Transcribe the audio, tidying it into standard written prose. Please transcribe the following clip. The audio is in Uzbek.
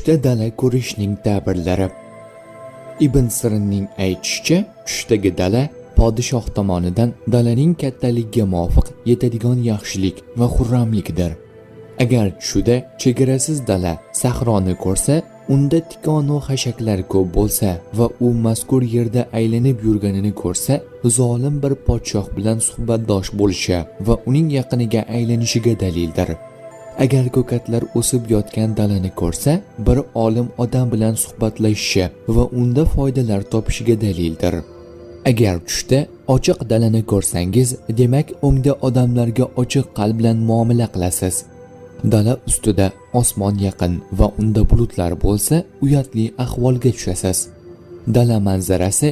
Tushda dala ko'rishning ta'birlari. Ibn Sirinning aytishicha, tushdagi dala podshoh tomonidan dalaning kattaligiga muvofiq yetadigan yaxshilik va xurramlikdir. Agar tushida chegarasiz dala sahroni ko'rsa, unda tikon va hashaklar ko'p bo'lsa va u mazkur yerda aylanib yurganini ko'rsa, zolim bir podshoh bilan suhbatdosh bo'lishi va uning yaqiniga aylanishiga dalildir. Agar ko'katlar o'sib yotgan dalani ko'rsa, bir olim odam bilan suhbatlashishi va unda foydalar topishiga dalildir. Agar tushda ochiq dalani ko'rsangiz, demak unda odamlarga ochiq qalb bilan muomala qilasiz. Dala ustida osmon yaqin va unda bulutlar bo'lsa, uyatli ahvolga tushasiz. Dala manzarasi